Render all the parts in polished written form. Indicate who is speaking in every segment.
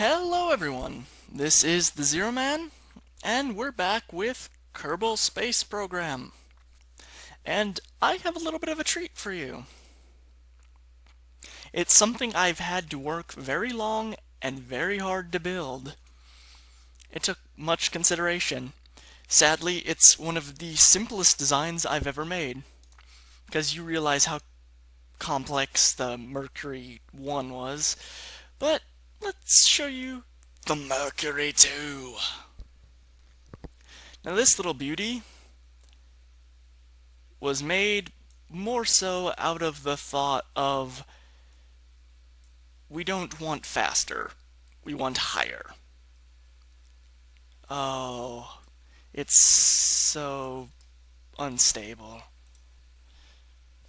Speaker 1: Hello everyone, this is the Zero Man, and we're back with Kerbal Space Program. And I have a little bit of a treat for you. It's something I've had to work very long and very hard to build. It took much consideration. Sadly, it's one of the simplest designs I've ever made, because you realize how complex the Mercury 1 was, but let's show you the Mercury 2. Now this little beauty was made more so out of the thought of we don't want faster, we want higher. Oh, it's so unstable.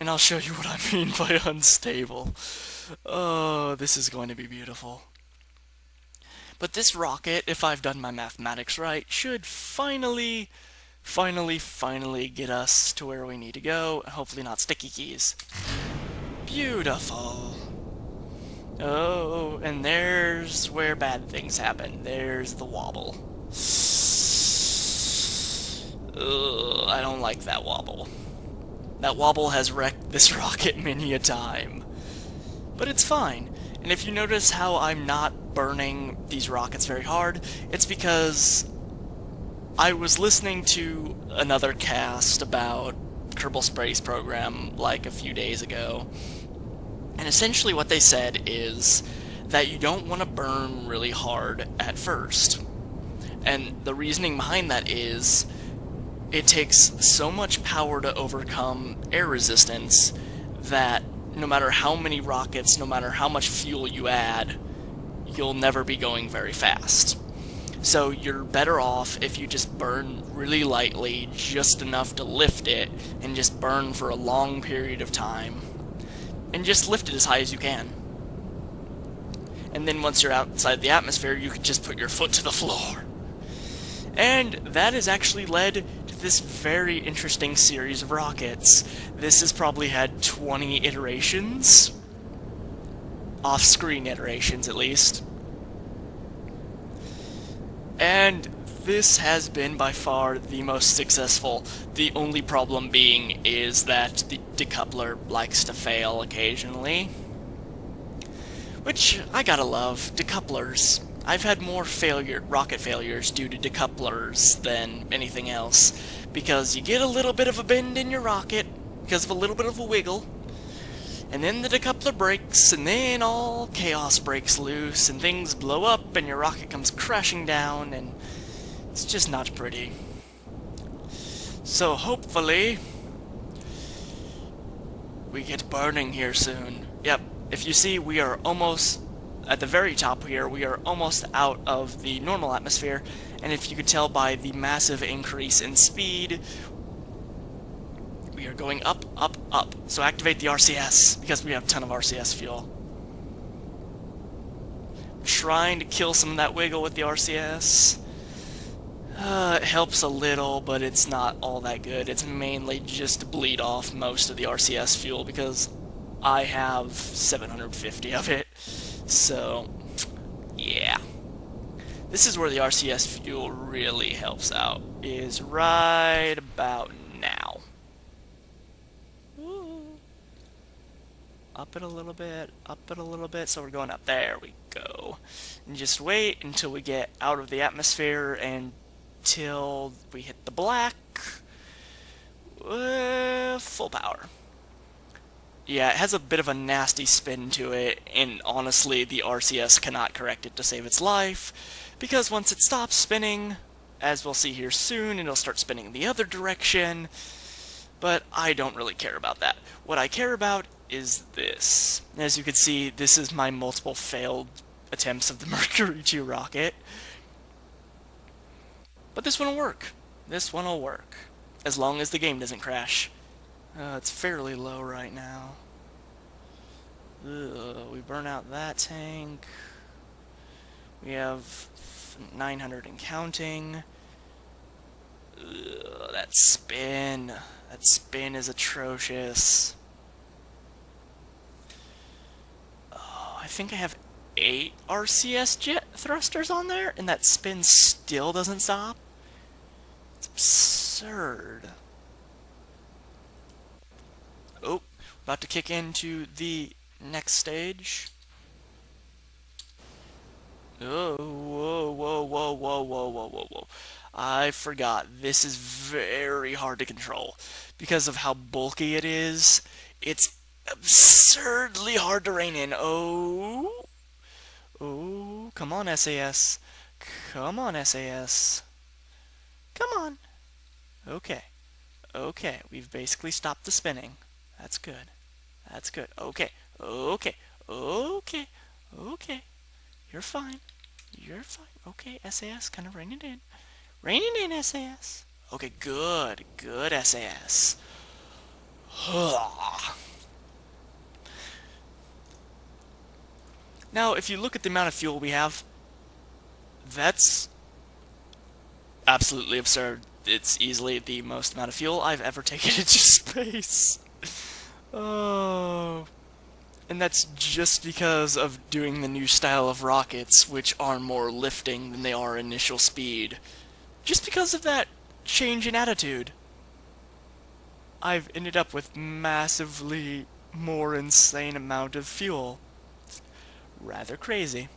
Speaker 1: And I'll show you what I mean by unstable. Oh, this is going to be beautiful. But this rocket, if I've done my mathematics right, should finally get us to where we need to go. Hopefully not sticky keys. Beautiful. Oh, and there's where bad things happen. There's the wobble. Ugh, I don't like that wobble. That wobble has wrecked this rocket many a time. But it's fine. And if you notice how I'm not burning these rockets very hard, it's because I was listening to another cast about Kerbal Space Program like a few days ago, and essentially what they said is that you don't want to burn really hard at first. And the reasoning behind that is it takes so much power to overcome air resistance that no matter how many rockets, no matter how much fuel you add, you'll never be going very fast. So you're better off if you just burn really lightly, just enough to lift it, and just burn for a long period of time. And just lift it as high as you can. And then once you're outside the atmosphere, you can just put your foot to the floor. And that has actually led to this very interesting series of rockets. This has probably had 20 iterations. Off-screen iterations, at least. And this has been by far the most successful. The only problem being is that the decoupler likes to fail occasionally. Which, I gotta love, decouplers. I've had more rocket failures due to decouplers than anything else, because you get a little bit of a bend in your rocket, because of a little bit of a wiggle, and then the decoupler breaks, and then all chaos breaks loose, and things blow up, and your rocket comes crashing down, and it's just not pretty. So hopefully, we get burning here soon. Yep, if you see, we are almost, at the very top here, we are almost out of the normal atmosphere, and if you could tell by the massive increase in speed, we are going up, up, up. So activate the RCS, because we have a ton of RCS fuel. Trying to kill some of that wiggle with the RCS. It helps a little, but it's not all that good. It's mainly just to bleed off most of the RCS fuel, because I have 750 of it. So, yeah. This is where the RCS fuel really helps out, is right about now. Up it a little bit, so we're going up. There we go. And just wait until we get out of the atmosphere and till we hit the black. Full power. Yeah, it has a bit of a nasty spin to it, and honestly, the RCS cannot correct it to save its life, because once it stops spinning, as we'll see here soon, it'll start spinning in the other direction, but I don't really care about that. What I care about is this. As you can see, this is my multiple failed attempts of the Mercury 2 rocket. But this one will work. This one will work. As long as the game doesn't crash. It's fairly low right now. We burn out that tank. We have 900 and counting. That spin. That spin is atrocious. Oh, I think I have 8 RCS jet thrusters on there, and that spin still doesn't stop? It's absurd. Oh, about to kick into the next stage. Oh, whoa, whoa, whoa, whoa, whoa, whoa, whoa, whoa. I forgot. This is very hard to control. Because of how bulky it is, it's absurdly hard to rein in. Oh. Oh, come on, SAS. Come on, SAS. Come on. Okay. Okay, we've basically stopped the spinning. That's good. That's good. Okay. Okay. Okay. Okay. You're fine. You're fine. Okay, SAS, kind of rein it in. Rein it in, SAS. Okay, good. Good, SAS. Now, if you look at the amount of fuel we have, that's absolutely absurd. It's easily the most amount of fuel I've ever taken into space. Oh. And that's just because of doing the new style of rockets, which are more lifting than they are initial speed. Just because of that change in attitude, I've ended up with massively more insane amount of fuel. It's rather crazy.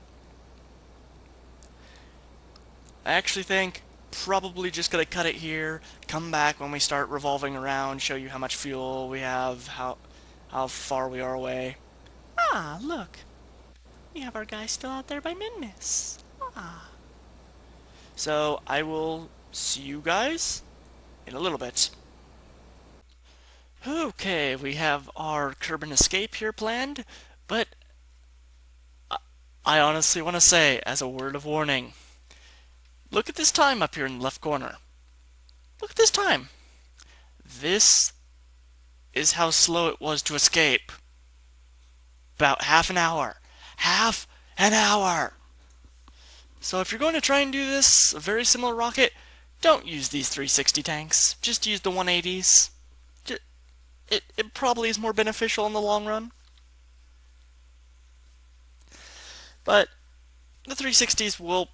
Speaker 1: I actually think probably just gonna cut it here, come back when we start revolving around, show you how much fuel we have, how far we are away. Ah, look. We have our guy still out there by Minmus. Ah. So, I will see you guys in a little bit. Okay, we have our Kerbal escape here planned, but I honestly want to say, as a word of warning, look at this time up here in the left corner. Look at this time. This is how slow it was to escape. About half an hour. Half an hour! So if you're going to try and do this, a very similar rocket, don't use these 360 tanks. Just use the 180s. It probably is more beneficial in the long run. But the 360s will,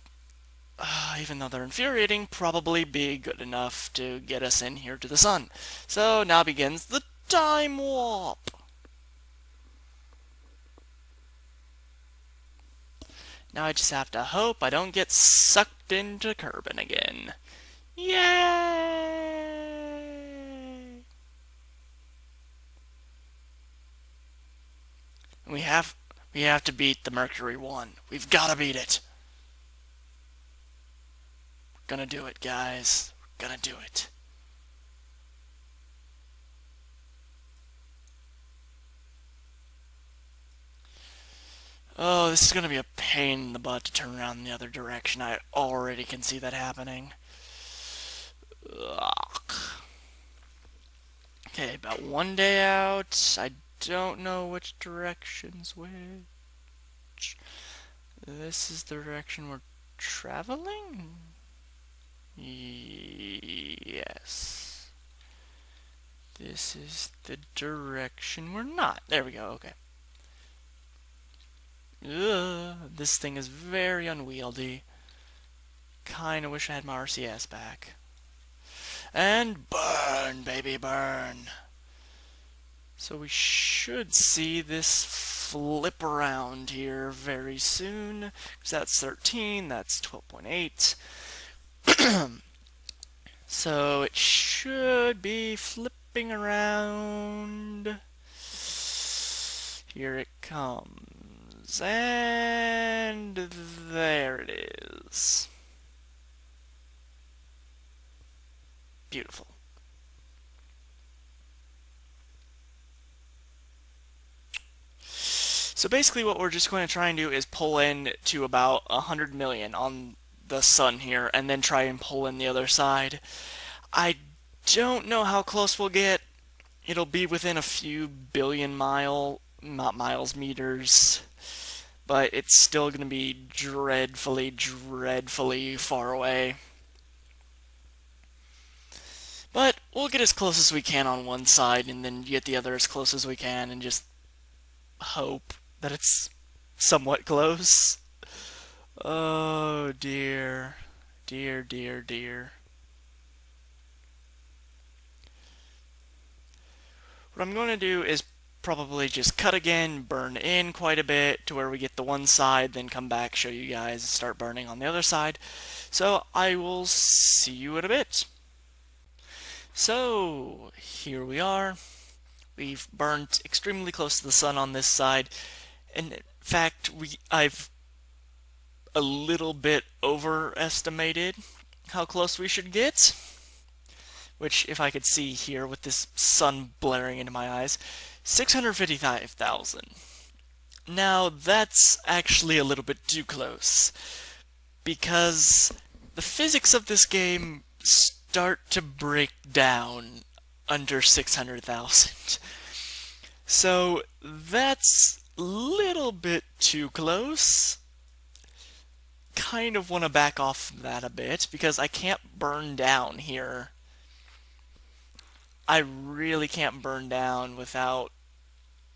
Speaker 1: even though they're infuriating, probably be good enough to get us in here to the sun. So now begins the time warp. Now I just have to hope I don't get sucked into Kerbal again. Yay! We have to beat the Mercury 1. We've got to beat it. Gonna do it, guys. Gonna do it. Oh, this is gonna be a pain in the butt to turn around in the other direction. I already can see that happening. Ugh. Okay, about one day out. I don't know which direction's which. This is the direction we're traveling? Yes. This is the direction we're not. There we go, okay. Ugh, this thing is very unwieldy. Kinda wish I had my RCS back. And burn, baby, burn. So we should see this flip around here very soon. Because that's 13, that's 12.8. So it should be flipping around. Here it comes. And there it is. Beautiful. So basically what we're just going to try and do is pull in to about 100 million on the sun here, and then try and pull in the other side. I don't know how close we'll get. It'll be within a few billion not miles, meters. But it's still going to be dreadfully, dreadfully far away. But we'll get as close as we can on one side, and then get the other as close as we can, and just hope that it's somewhat close. Oh dear. Dear, dear, dear. What I'm going to do is probably just cut again, burn in quite a bit to where we get the one side, then come back, show you guys, start burning on the other side. So I will see you in a bit. So here we are. We've burned extremely close to the sun on this side. In fact, I've a little bit overestimated how close we should get. Which, if I could see here with this sun blaring into my eyes, 655,000. Now, that's actually a little bit too close, because the physics of this game start to break down under 600,000. So, that's a little bit too close. Kind of want to back off that a bit, because I can't burn down here. I really can't burn down without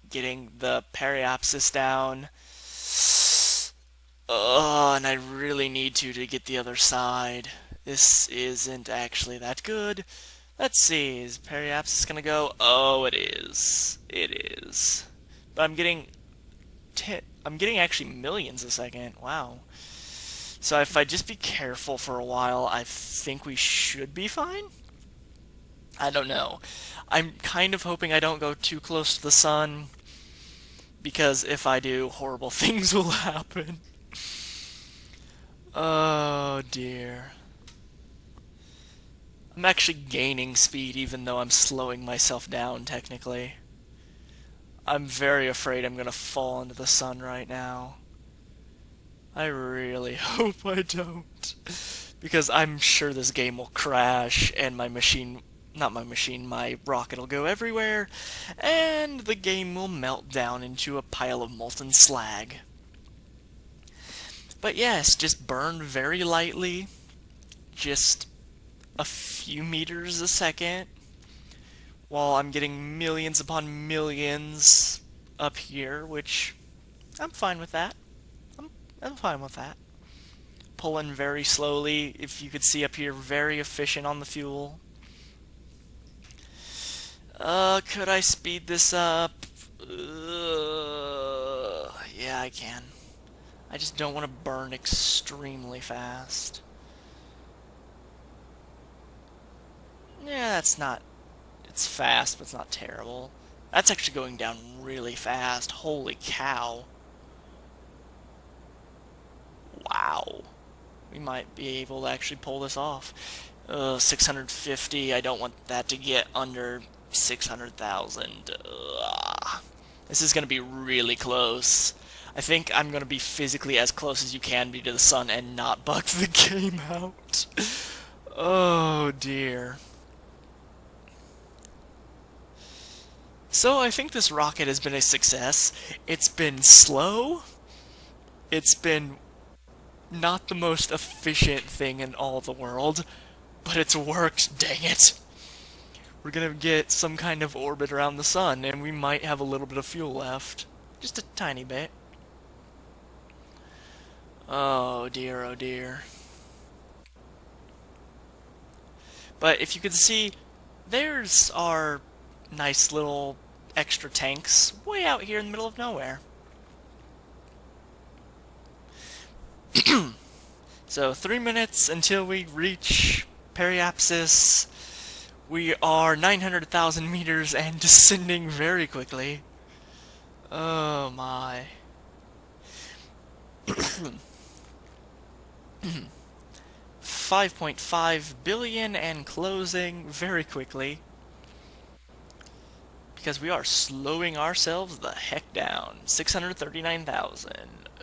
Speaker 1: getting the periapsis down. Oh, and I really need to get the other side. This isn't actually that good. Let's see, is periapsis gonna go? Oh, it is. It is. But I'm getting actually millions a second. Wow. So if I just be careful for a while, I think we should be fine? I don't know. I'm kind of hoping I don't go too close to the sun, because if I do, horrible things will happen. Oh dear. I'm actually gaining speed even though I'm slowing myself down, technically. I'm very afraid I'm gonna fall into the sun right now. I really hope I don't, because I'm sure this game will crash and my rocket will go everywhere, and the game will melt down into a pile of molten slag. But yes, just burn very lightly, just a few meters a second, while I'm getting millions upon millions up here, which I'm fine with that. I'm fine with that. Pulling very slowly, if you could see up here, very efficient on the fuel. Could I speed this up? Yeah, I can. I just don't want to burn extremely fast. Yeah, that's not... It's fast, but it's not terrible. That's actually going down really fast. Holy cow. Wow. We might be able to actually pull this off. 650. I don't want that to get under 600,000. This is going to be really close. I think I'm going to be physically as close as you can be to the sun and not bug the game out. Oh dear. So I think this rocket has been a success. It's been slow. It's been not the most efficient thing in all the world, but it's worked, dang it. We're gonna get some kind of orbit around the sun, and we might have a little bit of fuel left. Just a tiny bit. Oh dear, oh dear. But if you could see, there's our nice little extra tanks way out here in the middle of nowhere. So 3 minutes until we reach periapsis. We are 900,000 meters and descending very quickly. Oh my. 5.5 billion and closing very quickly, because we are slowing ourselves the heck down. 639,000.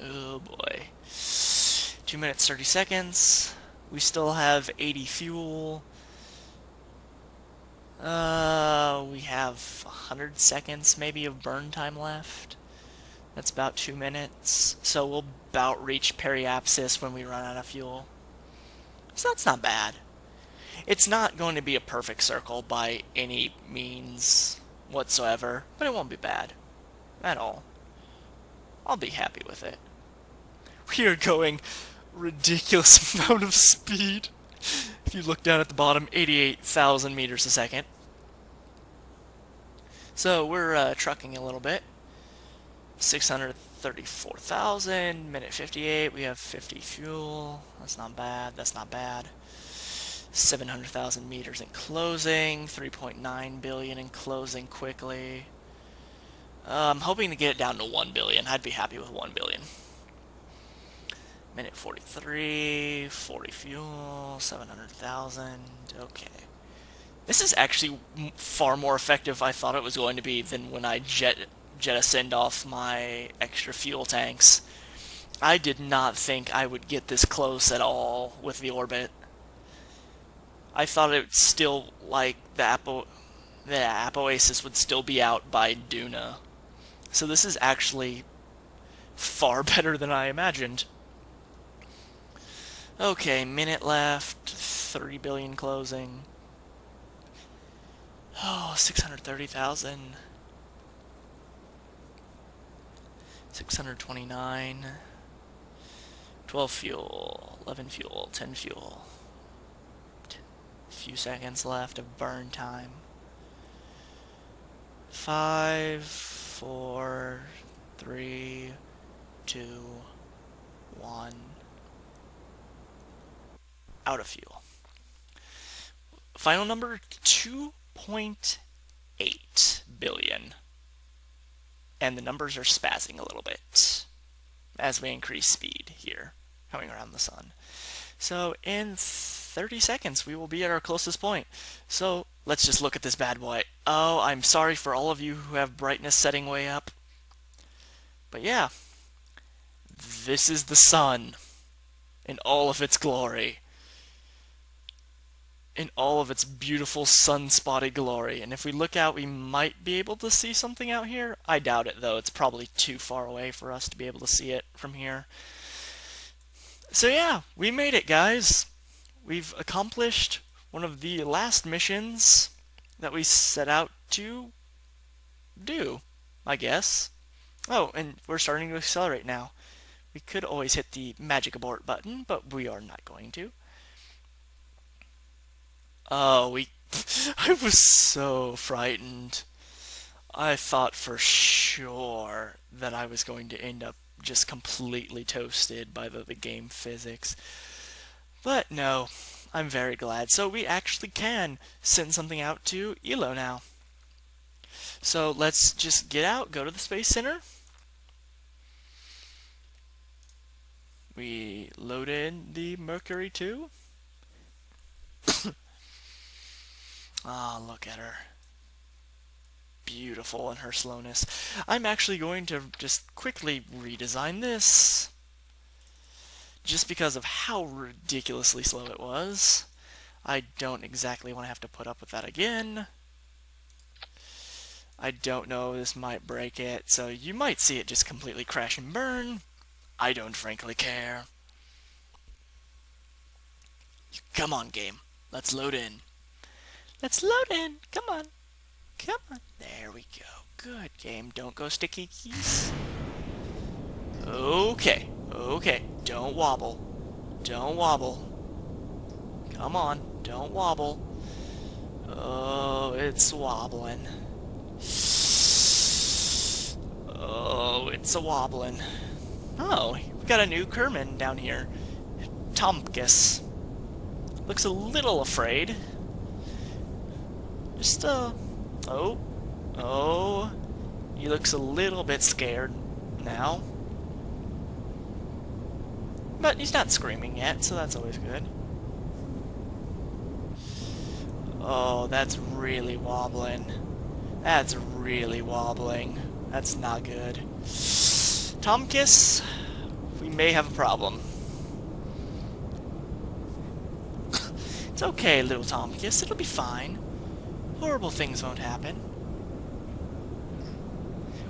Speaker 1: Oh boy. 2 minutes 30 seconds. We still have 80 fuel. We have 100 seconds maybe of burn time left. That's about 2 minutes. So we'll about reach periapsis when we run out of fuel. So that's not bad. It's not going to be a perfect circle by any means whatsoever, but it won't be bad at all. I'll be happy with it. We are going ridiculous amount of speed. If you look down at the bottom, 88,000 meters a second. So we're trucking a little bit. 634,000, minute 58, we have 50 fuel. That's not bad, that's not bad. 700,000 meters in closing, 3.9 billion in closing quickly. I'm hoping to get it down to 1 billion. I'd be happy with 1 billion. Minute 43, 40 fuel, 700,000. Okay. This is actually far more effective I thought it was going to be than when I jettisoned off my extra fuel tanks. I did not think I would get this close at all with the orbit. I thought it would still, like, the Apoasis would still be out by Duna. So this is actually far better than I imagined. Okay, minute left, 3 billion closing. Oh, 630,000. 629. 12 fuel, 11 fuel, 10 fuel. Few seconds left of burn time. 5, 4, 3, 2, 1. Out of fuel. Final number 2.8 billion. And the numbers are spazzing a little bit as we increase speed here, coming around the sun. So in 30 seconds, we will be at our closest point. So let's just look at this bad boy. Oh, I'm sorry for all of you who have brightness setting way up. But yeah, this is the sun in all of its glory. In all of its beautiful sun-spotted glory. And if we look out, we might be able to see something out here. I doubt it, though. It's probably too far away for us to be able to see it from here. So yeah, we made it, guys. We've accomplished one of the last missions that we set out to do, I guess. Oh, and we're starting to accelerate now. We could always hit the magic abort button, but we are not going to. Oh, I was so frightened. I thought for sure that I was going to end up just completely toasted by the game physics. But no, I'm very glad. So we actually can send something out to ELO now. So let's just get out, go to the Space Center. We load in the Mercury 2. Ah, look at her. Beautiful in her slowness. I'm actually going to just quickly redesign this. Just because of how ridiculously slow it was. I don't exactly want to have to put up with that again. I don't know, this might break it, so you might see it just completely crash and burn. I don't frankly care. Come on, game. Let's load in. Let's load in. Come on. Come on. There we go. Good game. Don't go sticky keys. Okay. Okay. Don't wobble. Don't wobble. Come on. Don't wobble. Oh, it's wobbling. Oh, it's a wobbling. Oh, we got a new Kerman down here. Tomkus. Looks a little afraid. Just, oh, he looks a little bit scared now. But he's not screaming yet, so that's always good. Oh, that's really wobbling. That's really wobbling. That's not good. Tomkus, we may have a problem. It's okay, little Tomkus, it'll be fine. Horrible things won't happen.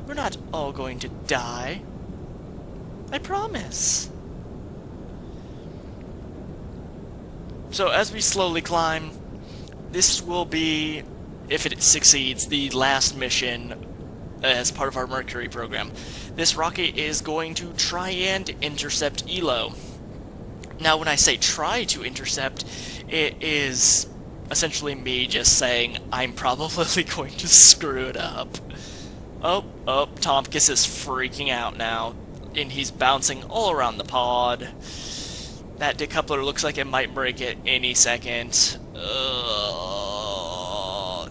Speaker 1: We're not all going to die. I promise. So as we slowly climb, this will be, if it succeeds, the last mission as part of our Mercury program. This rocket is going to try and intercept Elo. Now, when I say try to intercept, it is essentially me just saying I'm probably going to screw it up. Oh, Tomkus is freaking out now, and he's bouncing all around the pod. That decoupler looks like it might break at any second.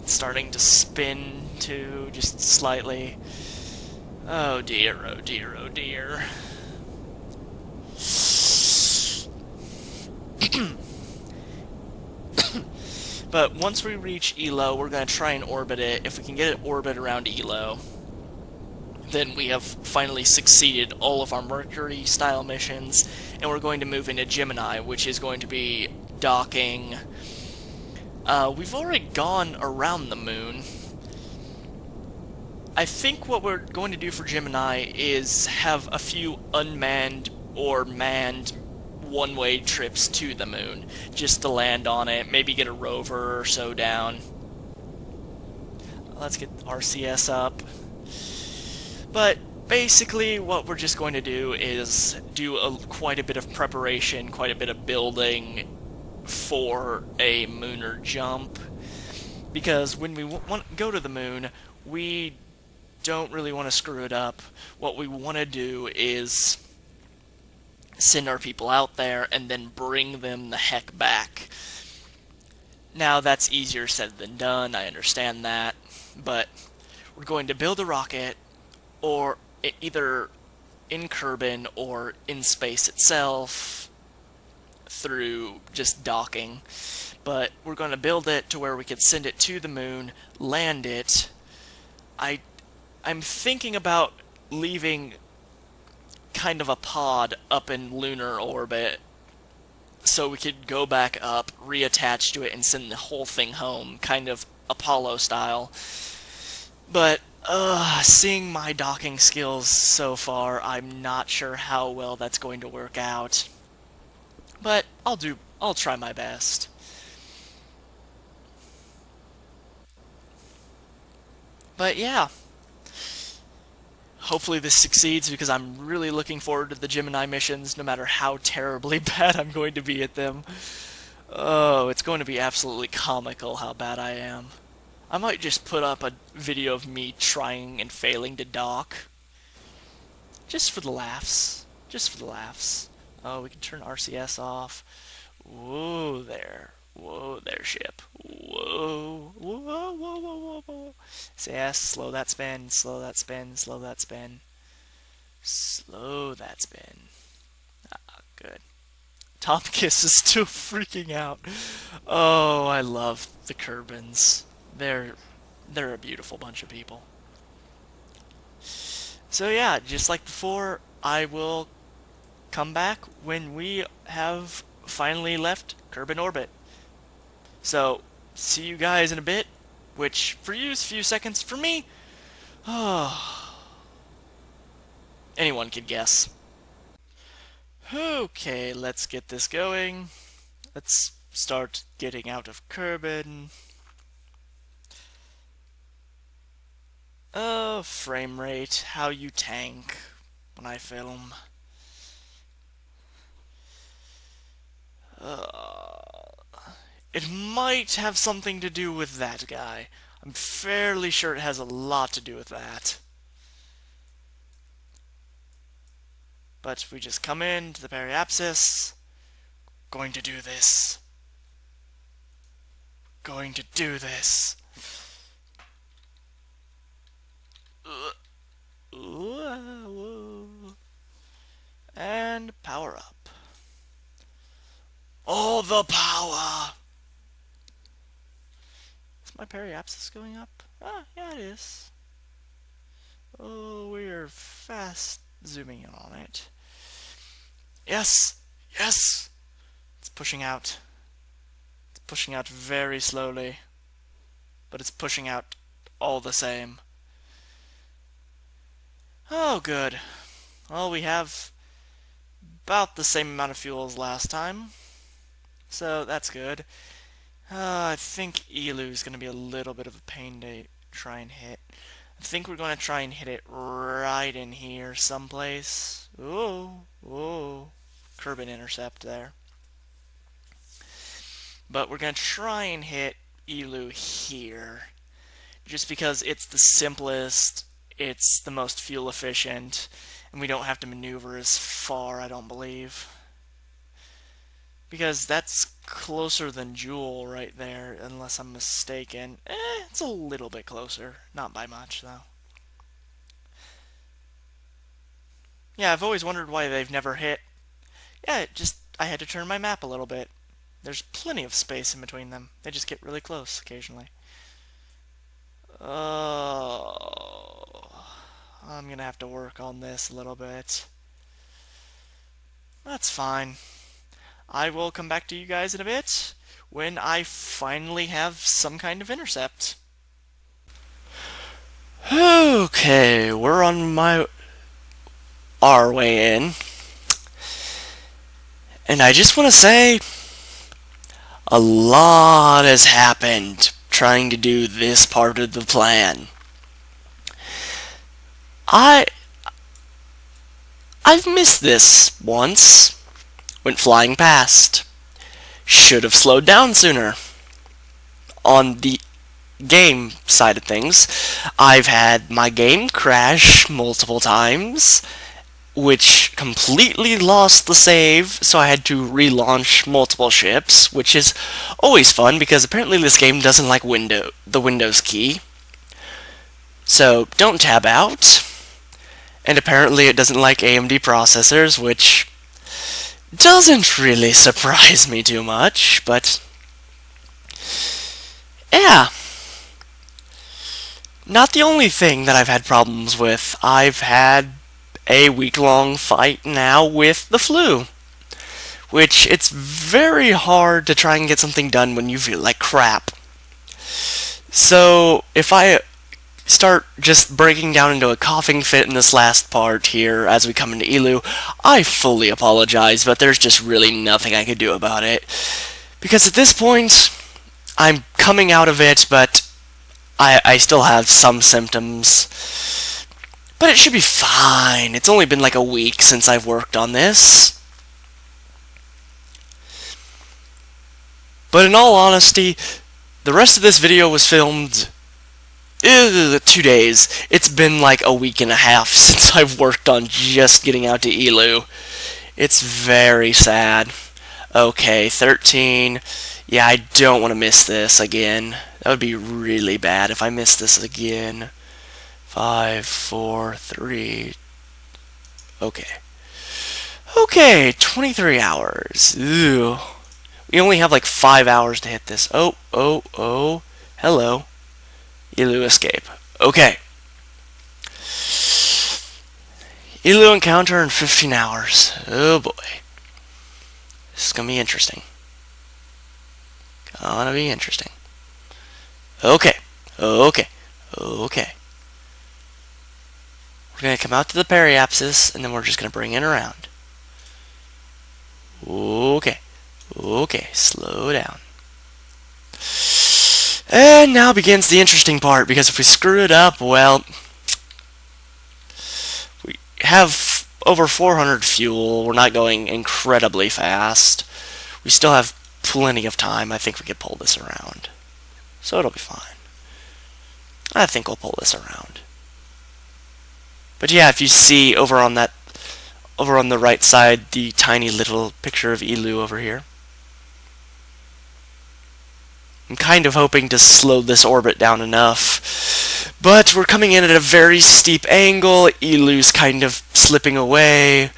Speaker 1: It's starting to spin too, just slightly. Oh dear, oh dear, oh dear. But once we reach Elo, we're going to try and orbit it. If we can get it orbit around Elo, then we have finally succeeded all of our Mercury-style missions, and we're going to move into Gemini, which is going to be docking. We've already gone around the moon. I think what we're going to do for Gemini is have a few unmanned or manned one-way trips to the moon, just to land on it, maybe get a rover or so down. Let's get RCS up. But basically what we're just going to do is do quite a bit of preparation, quite a bit of building for a lunar jump, because when we go to the moon, we don't really want to screw it up. What we want to do is send our people out there and then bring them the heck back. Now, that's easier said than done, I understand that, but we're going to build a rocket, or either in Kerbin or in space itself, through just docking. But we're going to build it to where we could send it to the moon, land it. I'm thinking about leaving kind of a pod up in lunar orbit so we could go back up, reattach to it, and send the whole thing home, kind of Apollo style. But seeing my docking skills so far, I'm not sure how well that's going to work out. But I'll try my best. But yeah, hopefully this succeeds, because I'm really looking forward to the Gemini missions, no matter how terribly bad I'm going to be at them. Oh, it's going to be absolutely comical how bad I am. I might just put up a video of me trying and failing to dock. Just for the laughs. Just for the laughs. Oh, we can turn RCS off. Whoa there. Whoa there, ship. Whoa. Whoa, whoa, whoa, whoa, whoa. Say yes, slow that spin, slow that spin, slow that spin. Slow that spin. Ah, good. Tomkus is still freaking out. Oh, I love the Kerbins. They're a beautiful bunch of people. So yeah, just like before, I will come back when we have finally left Kerbin orbit. So, see you guys in a bit, which for you is a few seconds. For me, anyone could guess. Okay, let's get this going. Let's start getting out of Kerbin. Oh, frame rate, how you tank when I film. It might have something to do with that guy. I'm fairly sure it has a lot to do with that. But we just come in to the periapsis. Going to do this. Going to do this. And power up. All the power! Is my periapsis going up? Ah, yeah, it is. Oh, we're fast zooming in on it. Yes! Yes! It's pushing out. It's pushing out very slowly. But it's pushing out all the same. Oh, good. Well, we have about the same amount of fuel as last time. So, that's good. I think Elu's going to be a little bit of a pain to try and hit. I think we're going to try and hit it right in here someplace. Ooh, ooh. Kerbal intercept there. But we're going to try and hit Elu here. Just because it's the simplest, it's the most fuel efficient, and we don't have to maneuver as far, I don't believe. Because that's closer than Jewel right there, unless I'm mistaken. It's a little bit closer. Not by much, though. Yeah, I've always wondered why they've never hit. Yeah, I had to turn my map a little bit. There's plenty of space in between them. They just get really close occasionally. Oh, I'm gonna have to work on this a little bit. That's fine. I will come back to you guys in a bit when I finally have some kind of intercept. Okay, we're on our way in. And I just want to say, a lot has happened trying to do this part of the plan. I've missed this once. Went flying past. Should have slowed down sooner. On the game side of things, I've had my game crash multiple times, which completely lost the save, so I had to relaunch multiple ships, which is always fun because apparently this game doesn't like the Windows key. So don't tab out. And apparently it doesn't like AMD processors, which doesn't really surprise me too much, but yeah. Not the only thing that I've had problems with. I've had a week-long fight now with the flu, which it's very hard to try and get something done when you feel like crap. So if I start just breaking down into a coughing fit in this last part here as we come into Elu, I fully apologize, but there's just really nothing I could do about it. Because at this point, I'm coming out of it, but I still have some symptoms. But it should be fine. It's only been like a week since I've worked on this. But in all honesty, the rest of this video was filmed 2 days. It's been like a week and a half since I've worked on just getting out to Elu. It's very sad. Okay, 13. Yeah, I don't want to miss this again. That would be really bad if I miss this again. 5, 4, 3. Okay. Okay, 23 hours. Ew. We only have like 5 hours to hit this. Oh. Hello. Elu escape. Okay. Elu encounter in 15 hours. Oh boy. This is gonna be interesting. Gonna be interesting. Okay. We're gonna come out to the periapsis, and then we're just gonna bring it around. Okay. Slow down. And now begins the interesting part, because if we screw it up, well, we have over 400 fuel. We're not going incredibly fast. We still have plenty of time. I think we could pull this around. So it'll be fine. I think we'll pull this around. But yeah, if you see over on the right side, the tiny little picture of Elu over here. I'm kind of hoping to slow this orbit down enough. But we're coming in at a very steep angle. Elu's kind of slipping away.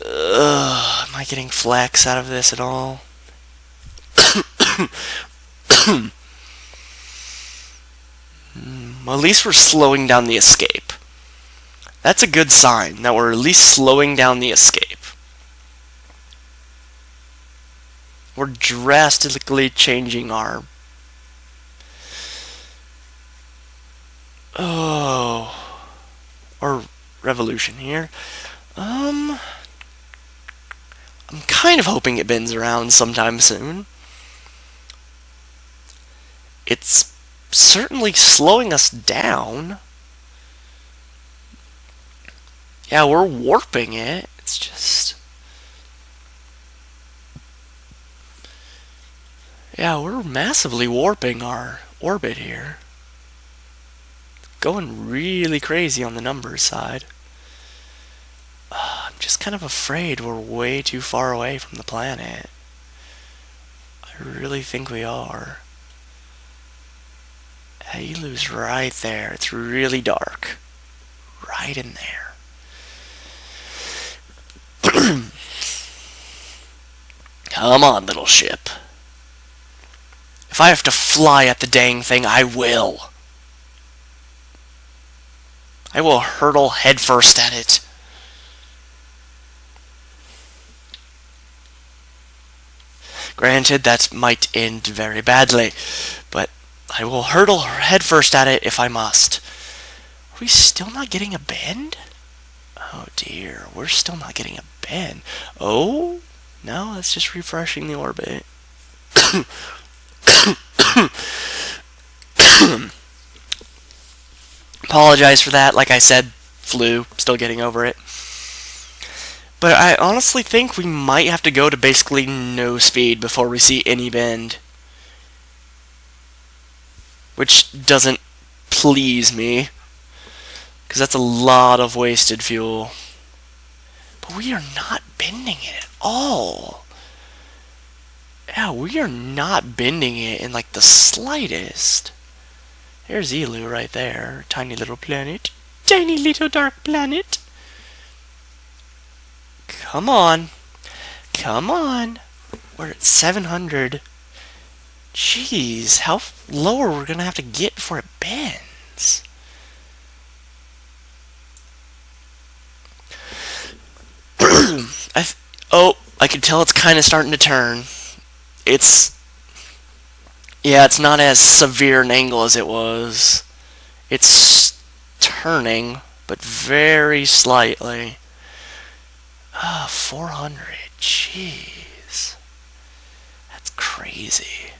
Speaker 1: Am I getting flex out of this at all? Well, at least we're slowing down the escape. That's a good sign, that we're at least slowing down the escape. We're drastically changing our... our revolution here. I'm kind of hoping it bends around sometime soon. It's certainly slowing us down. Yeah, we're warping it. It's just... Yeah, we're massively warping our orbit here. Going really crazy on the numbers side. I'm just kind of afraid we're way too far away from the planet. I really think we are. Elu's right there. It's really dark. Right in there. Come on, little ship. If I have to fly at the dang thing, I will. I will hurtle headfirst at it. Granted, that might end very badly, but I will hurtle headfirst at it if I must. Are we still not getting a bend? Oh dear, we're still not getting a bend. Oh, no, that's just refreshing the orbit. Apologize for that. Like I said, flu. Still getting over it. But I honestly think we might have to go to basically no speed before we see any bend. Which doesn't please me. Because that's a lot of wasted fuel. But we are not bending it at all. Yeah, we are not bending it in like the slightest. There's Elu right there. Tiny little planet. Tiny little dark planet. Come on. Come on. We're at 700. Jeez, how low are we going to have to get before it bends? I can tell it's kind of starting to turn. Yeah, it's not as severe an angle as it was. It's turning, but very slightly. 400. Jeez. That's crazy.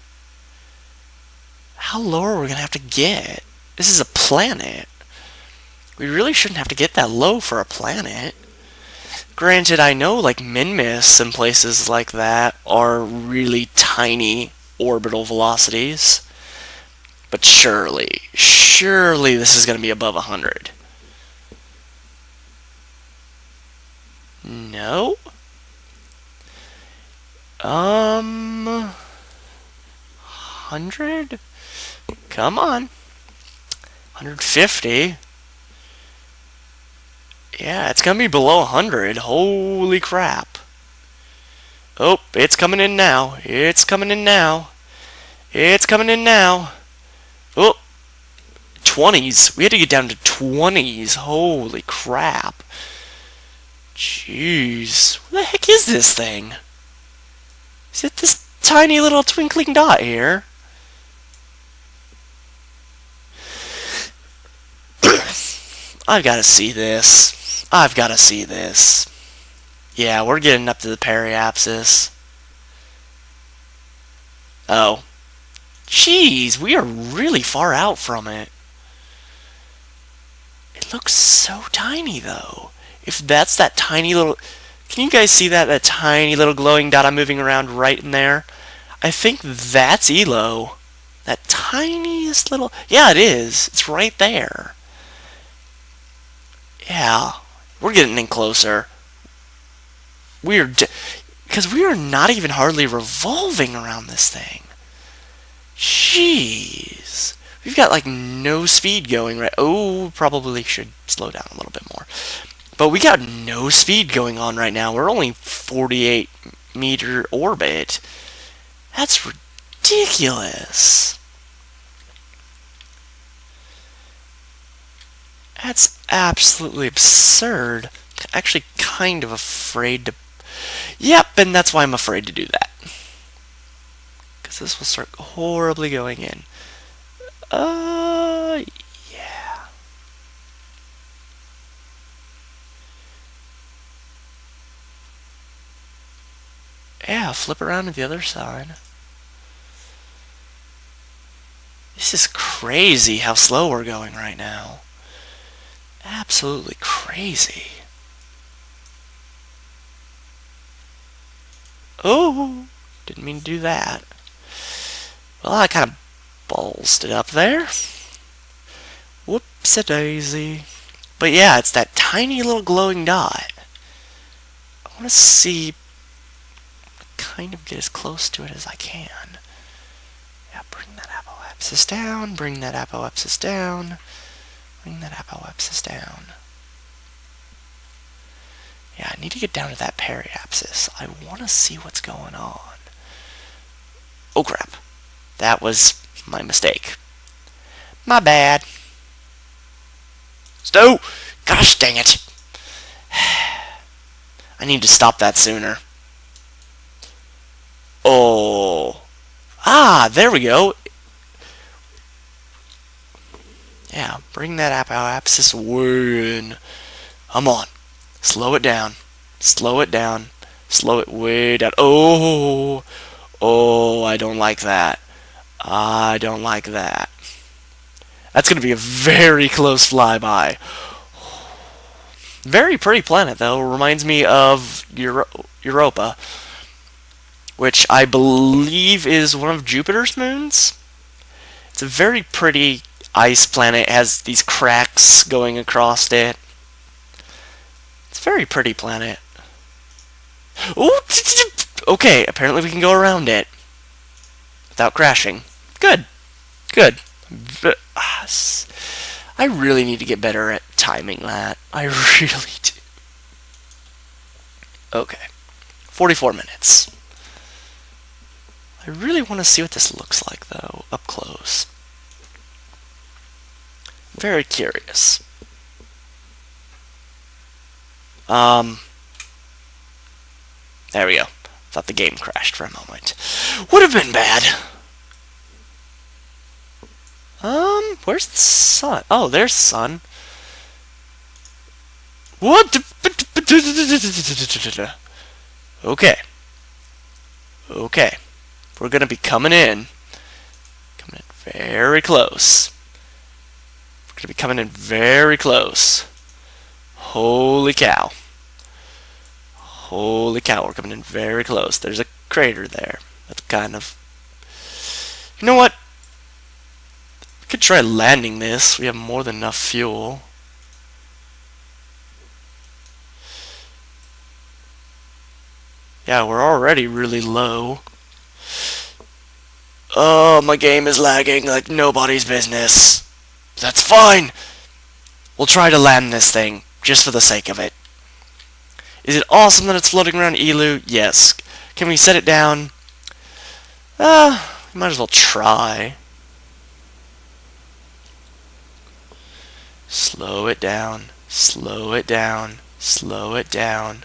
Speaker 1: How low are we going to have to get? This is a planet. We really shouldn't have to get that low for a planet. Granted, I know like Minmus and places like that are really tiny orbital velocities. But surely this is going to be above 100. No? 100? Come on. 150? Yeah, it's gonna be below 100. Holy crap. Oh, it's coming in now. It's coming in now. It's coming in now. Oh, 20s. We had to get down to 20s. Holy crap. Jeez. What the heck is this thing? Is it this tiny little twinkling dot here? I've got to see this. I've got to see this. Yeah, we're getting up to the periapsis. Oh. Jeez, we are really far out from it. It looks so tiny, though. If that's that tiny little... Can you guys see that? That tiny little glowing dot I'm moving around right in there? I think that's Elo. That tiniest little... Yeah, it is. It's right there. Yeah. We're getting in closer. Because we are not even hardly revolving around this thing. Jeez. We've got like no speed going right. Oh, probably should slow down a little bit more. But we got no speed going on right now. We're only 48-meter orbit. That's ridiculous. That's absolutely absurd. Actually, kind of afraid to... Yep, and that's why I'm afraid to do that. Because this will start horribly going in. Yeah. Yeah, flip around to the other side. This is crazy how slow we're going right now. Absolutely crazy. Oh, didn't mean to do that. Well, I kind of ballsed it up there. Whoopsie-daisy. But yeah, it's that tiny little glowing dot. I want to see, kind of get as close to it as I can. Yeah, bring that apoapsis down, bring that apoapsis down, bring that apoapsis down. Yeah, I need to get down to that periapsis. I want to see what's going on. Oh crap. That was my mistake. My bad. Stow! Gosh dang it. I need to stop that sooner. Oh. Ah, there we go. Yeah, bring that apoapsis way in. Come on. Slow it down. Slow it down. Slow it way down. Oh. Oh, I don't like that. I don't like that. That's going to be a very close flyby. Very pretty planet, though. Reminds me of Europa, which I believe is one of Jupiter's moons. It's a very pretty ice planet. It has these cracks going across it. It's a very pretty planet. Ooh, okay, apparently we can go around it without crashing. Good. Good. I really need to get better at timing that. I really do. Okay. 44 minutes. I really want to see what this looks like, though, up close. Very curious. There we go. Thought the game crashed for a moment. Would have been bad. Where's the sun? Oh, there's the sun. What? Okay. Okay. We're gonna be coming in. Coming in very close. We're gonna be coming in very close. Holy cow. Holy cow, we're coming in very close. There's a crater there. That's kind of... You know what? We could try landing this. We have more than enough fuel. Yeah, we're already really low. Oh, my game is lagging like nobody's business. That's fine. We'll try to land this thing, just for the sake of it. Is it awesome that it's floating around Elu? Yes. Can we set it down? We might as well try. Slow it down. Slow it down. Slow it down.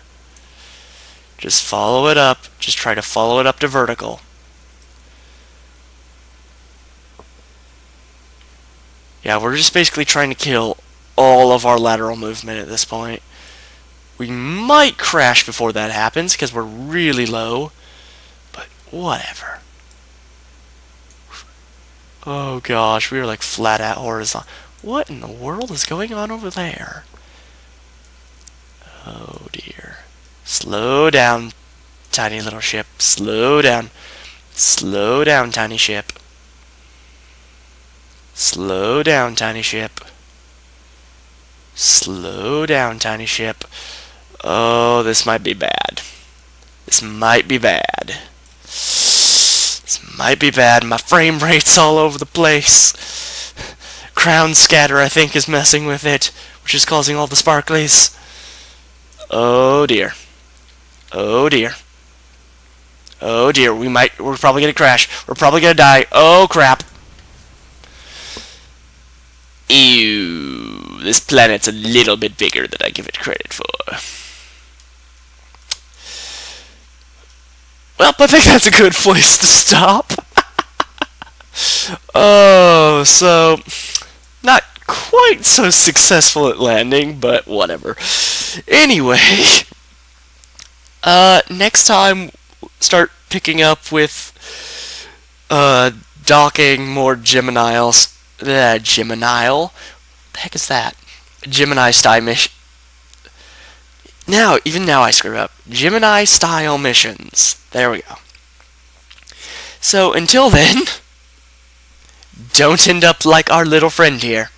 Speaker 1: Just follow it up. Just try to follow it up to vertical. Yeah, we're just basically trying to kill all of our lateral movement at this point. We might crash before that happens because we're really low, but whatever. Oh gosh, we are like flat out horizontal. What in the world is going on over there? Oh dear. Slow down, tiny little ship. Slow down. Slow down, tiny ship. Slow down, tiny ship. Slow down, tiny ship. Oh, this might be bad. This might be bad. This might be bad. My frame rate's all over the place. Crown scatter, I think, is messing with it, which is causing all the sparklies. Oh dear. Oh dear. Oh dear. We're probably gonna crash. We're probably gonna die. Oh crap. Ew. This planet's a little bit bigger than I give it credit for. Well, I think that's a good place to stop. Oh, so... Not quite so successful at landing, but whatever. Anyway... next time, start picking up with... docking more Gemini-ile... Gemini-ile? What the heck is that? Gemini style mission. Now, even now I screw up. Gemini-style missions. There we go. So, until then, don't end up like our little friend here.